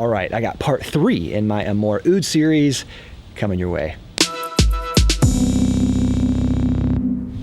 All right, I got part 3 in my Amouroud series coming your way.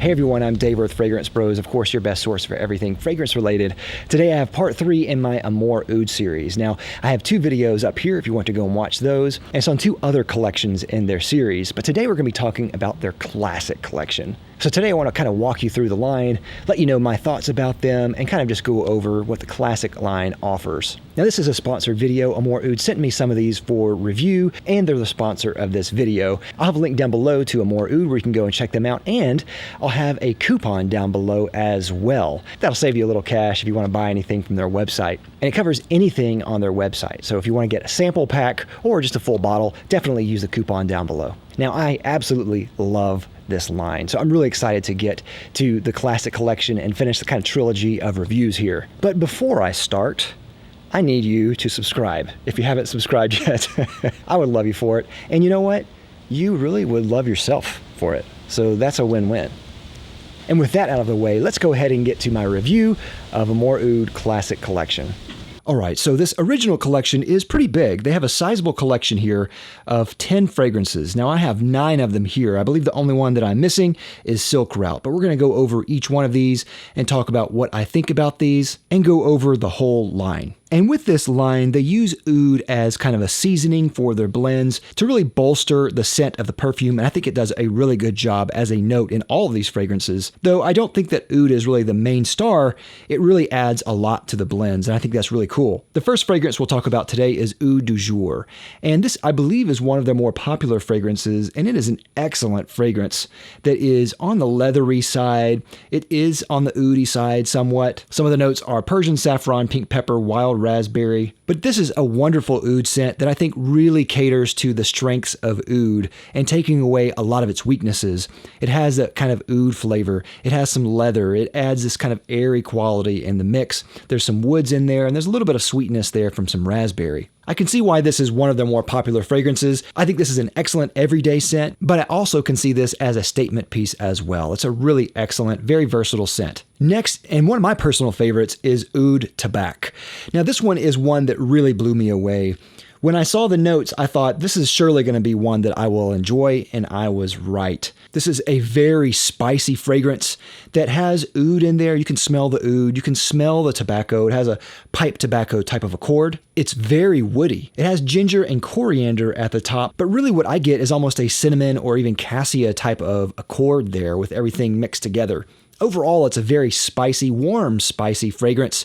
Hey everyone, I'm Dave with Fragrance Bros, of course your best source for everything fragrance related. Today I have part 3 in my Amouroud series. Now, I have 2 videos up here if you want to go and watch those, and it's on 2 other collections in their series, but today we're going to be talking about their classic collection. So today I want to kind of walk you through the line, let you know my thoughts about them, and kind of just go over what the classic line offers. Now this is a sponsored video. Amouroud sent me some of these for review, and they're the sponsor of this video. I'll have a link down below to Amouroud where you can go and check them out, and I'll have a coupon down below as well. That'll save you a little cash if you want to buy anything from their website. And it covers anything on their website. So if you want to get a sample pack or just a full bottle, definitely use the coupon down below. Now I absolutely love this line, so I'm really excited to get to the classic collection and finish the kind of trilogy of reviews here. But before I start, I need you to subscribe. If you haven't subscribed yet, I would love you for it. And you know what? You really would love yourself for it. So that's a win-win. And with that out of the way, let's go ahead and get to my review of Amouroud Classic Collection. All right, so this original collection is pretty big. They have a sizable collection here of 10 fragrances. Now I have 9 of them here. I believe the only one that I'm missing is Silk Route, but we're gonna go over each one of these and talk about what I think about these and go over the whole line. And with this line, they use oud as kind of a seasoning for their blends to really bolster the scent of the perfume, and I think it does a really good job as a note in all of these fragrances. Though I don't think that oud is really the main star, it really adds a lot to the blends, and I think that's really cool. The first fragrance we'll talk about today is Oud du Jour, and this, I believe, is one of their more popular fragrances, and it is an excellent fragrance that is on the leathery side. It is on the oudy side somewhat. Some of the notes are Persian saffron, pink pepper, wild raspberry. But this is a wonderful oud scent that I think really caters to the strengths of oud and taking away a lot of its weaknesses. It has that kind of oud flavor. It has some leather. It adds this kind of airy quality in the mix. There's some woods in there, and there's a little bit of sweetness there from some raspberry. I can see why this is one of their more popular fragrances. I think this is an excellent everyday scent, but I also can see this as a statement piece as well. It's a really excellent, very versatile scent. Next, and one of my personal favorites, is Oud Tabac. Now this one is one that really blew me away. When I saw the notes, I thought this is surely going to be one that I will enjoy, and I was right. This is a very spicy fragrance that has oud in there. You can smell the oud. You can smell the tobacco. It has a pipe tobacco type of accord. It's very woody. It has ginger and coriander at the top, but really what I get is almost a cinnamon or even cassia type of accord there with everything mixed together. Overall, it's a very spicy, warm, spicy fragrance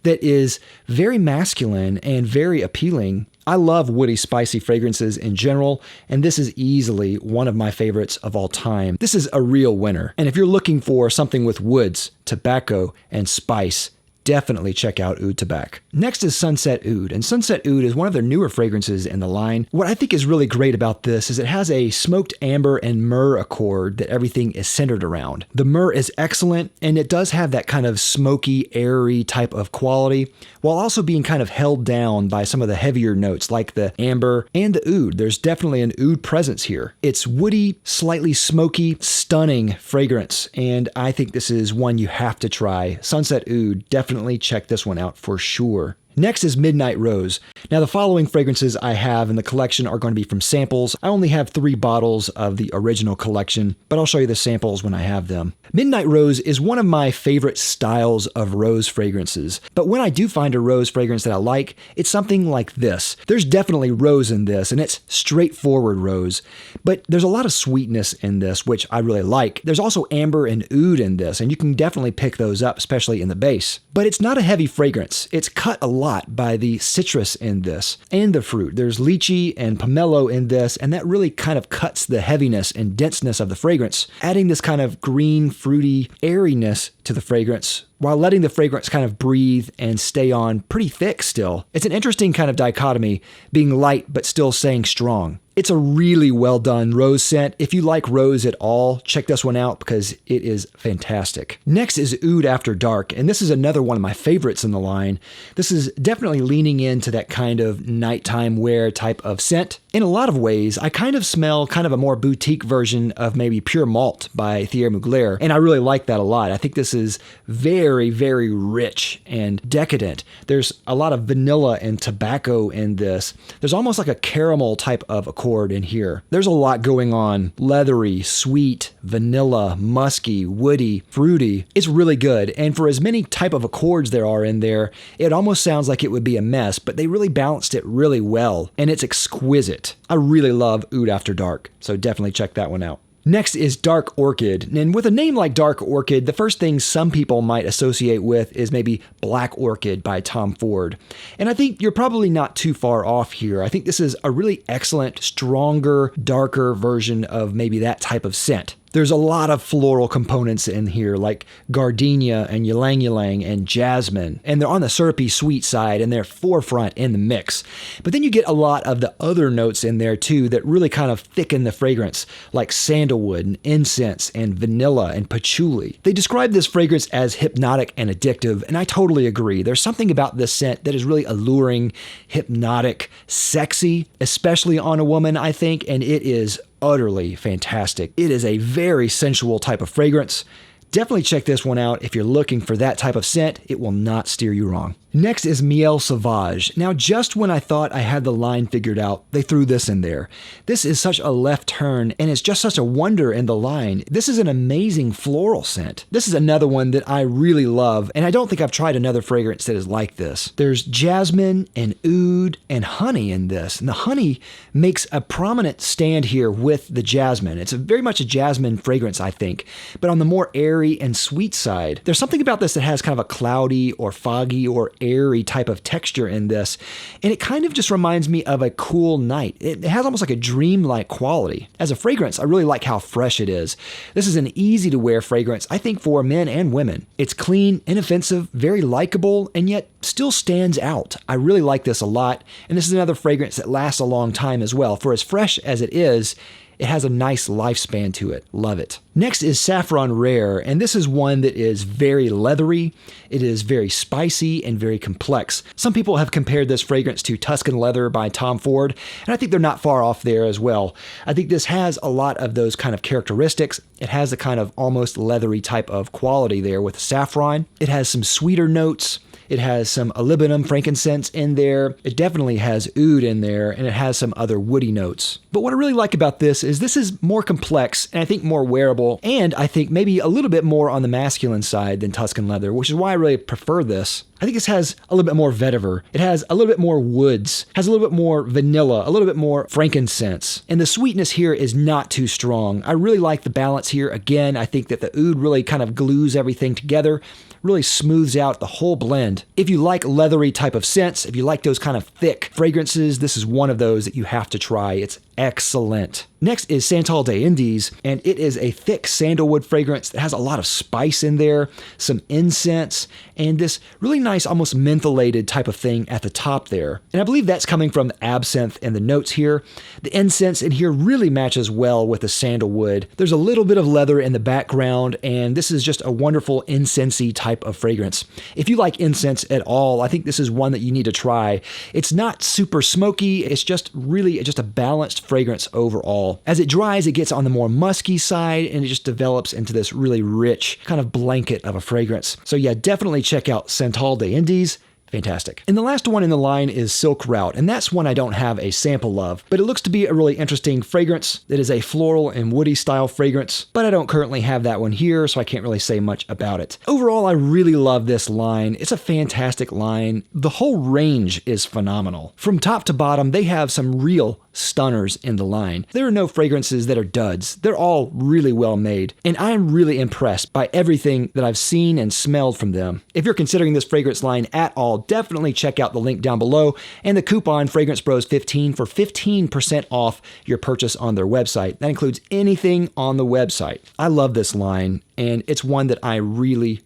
that is very masculine and very appealing. I love woody, spicy fragrances in general, and this is easily one of my favorites of all time. This is a real winner. And if you're looking for something with woods, tobacco, and spice, definitely check out Oud Tabac. Next is Sunset Oud, and Sunset Oud is one of their newer fragrances in the line. What I think is really great about this is it has a smoked amber and myrrh accord that everything is centered around. The myrrh is excellent, and it does have that kind of smoky, airy type of quality, while also being kind of held down by some of the heavier notes like the amber and the oud. There's definitely an oud presence here. It's woody, slightly smoky, stunning fragrance, and I think this is one you have to try. Sunset Oud, definitely check this one out for sure. Next is Midnight Rose. Now the following fragrances I have in the collection are going to be from samples. I only have 3 bottles of the original collection, but I'll show you the samples when I have them. Midnight Rose is one of my favorite styles of rose fragrances, but when I do find a rose fragrance that I like, it's something like this. There's definitely rose in this, and it's straightforward rose, but there's a lot of sweetness in this, which I really like. There's also amber and oud in this, and you can definitely pick those up, especially in the base. But it's not a heavy fragrance. It's cut a lot by the citrus in this and the fruit. There's lychee and pomelo in this, and that really kind of cuts the heaviness and denseness of the fragrance, adding this kind of green, fruity airiness to the fragrance, while letting the fragrance kind of breathe and stay on pretty thick still. It's an interesting kind of dichotomy, being light but still staying strong. It's a really well done rose scent. If you like rose at all, check this one out because it is fantastic. Next is Oud After Dark, and this is another one of my favorites in the line. This is definitely leaning into that kind of nighttime wear type of scent, In a lot of ways, I kind of smell kind of a more boutique version of maybe Pure Malt by Thierry Mugler, and I really like that a lot. I think this is very, very rich and decadent. There's a lot of vanilla and tobacco in this. There's almost like a caramel type of accord in here. There's a lot going on. Leathery, sweet, vanilla, musky, woody, fruity. It's really good, and for as many type of accords there are in there, it almost sounds like it would be a mess, but they really balanced it really well, and it's exquisite. I really love Oud After Dark, so definitely check that one out. Next is Dark Orchid, and with a name like Dark Orchid, the first thing some people might associate with is maybe Black Orchid by Tom Ford. And I think you're probably not too far off here. I think this is a really excellent, stronger, darker version of maybe that type of scent. There's a lot of floral components in here, like gardenia and ylang ylang and jasmine, and they're on the syrupy sweet side and they're forefront in the mix. But then you get a lot of the other notes in there too that really kind of thicken the fragrance, like sandalwood and incense and vanilla and patchouli. They describe this fragrance as hypnotic and addictive, and I totally agree. There's something about this scent that is really alluring, hypnotic, sexy, especially on a woman, I think, and it is utterly fantastic. It is a very sensual type of fragrance. Definitely check this one out if you're looking for that type of scent. It will not steer you wrong. Next is Miel Sauvage. Now, just when I thought I had the line figured out, they threw this in there. This is such a left turn, and it's just such a wonder in the line. This is an amazing floral scent. This is another one that I really love, and I don't think I've tried another fragrance that is like this. There's jasmine and oud and honey in this, and the honey makes a prominent stand here with the jasmine. It's very much a jasmine fragrance, I think, but on the more airy and sweet side. There's something about this that has kind of a cloudy or foggy or airy type of texture in this, and it kind of just reminds me of a cool night. It has almost like a dream-like quality. As a fragrance, I really like how fresh it is. This is an easy-to-wear fragrance, I think, for men and women. It's clean, inoffensive, very likable, and yet still stands out. I really like this a lot, and this is another fragrance that lasts a long time as well. For as fresh as it is, it has a nice lifespan to it. Love it. Next is Safran Rare, and this is one that is very leathery. It is very spicy and very complex. Some people have compared this fragrance to Tuscan Leather by Tom Ford, and I think they're not far off there as well. I think this has a lot of those kind of characteristics. It has a kind of almost leathery type of quality there with saffron. It has some sweeter notes. It has some olibanum frankincense in there. It definitely has oud in there, and it has some other woody notes. But what I really like about this is more complex, and I think more wearable, and I think maybe a little bit more on the masculine side than Tuscan Leather, which is why I really prefer this. I think this has a little bit more vetiver. It has a little bit more woods, has a little bit more vanilla, a little bit more frankincense. And the sweetness here is not too strong. I really like the balance here. Again, I think that the oud really kind of glues everything together, really smooths out the whole blend. If you like leathery type of scents, if you like those kind of thick fragrances, this is one of those that you have to try. It's excellent. Next is Santal des Indes, and it is a thick sandalwood fragrance that has a lot of spice in there, some incense, and this really nice, almost mentholated type of thing at the top there. And I believe that's coming from the absinthe and the notes here. The incense in here really matches well with the sandalwood. There's a little bit of leather in the background, and this is just a wonderful incensey type of fragrance. If you like incense at all, I think this is one that you need to try. It's not super smoky. It's just really just a balanced fragrance overall. As it dries, it gets on the more musky side, and it just develops into this really rich kind of blanket of a fragrance. So yeah, definitely check out Santal des Indes. Fantastic. And the last one in the line is Silk Route, and that's one I don't have a sample of, but it looks to be a really interesting fragrance. It is a floral and woody style fragrance, but I don't currently have that one here, so I can't really say much about it. Overall, I really love this line. It's a fantastic line. The whole range is phenomenal. From top to bottom, they have some real stunners in the line. There are no fragrances that are duds. They're all really well made, and I'm really impressed by everything that I've seen and smelled from them. If you're considering this fragrance line at all, definitely check out the link down below and the coupon Fragrance Bros 15 for 15% off your purchase on their website. That includes anything on the website. I love this line, and it's one that I really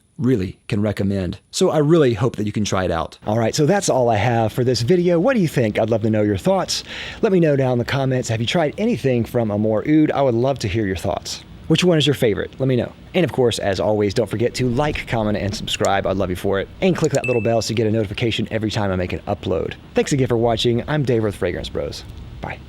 can recommend. So I really hope that you can try it out. All right, so that's all I have for this video. What do you think? I'd love to know your thoughts. Let me know down in the comments. Have you tried anything from Amouroud? I would love to hear your thoughts. Which one is your favorite? Let me know. And of course, as always, don't forget to like, comment, and subscribe. I'd love you for it. And click that little bell so you get a notification every time I make an upload. Thanks again for watching. I'm Dave with Fragrance Bros. Bye.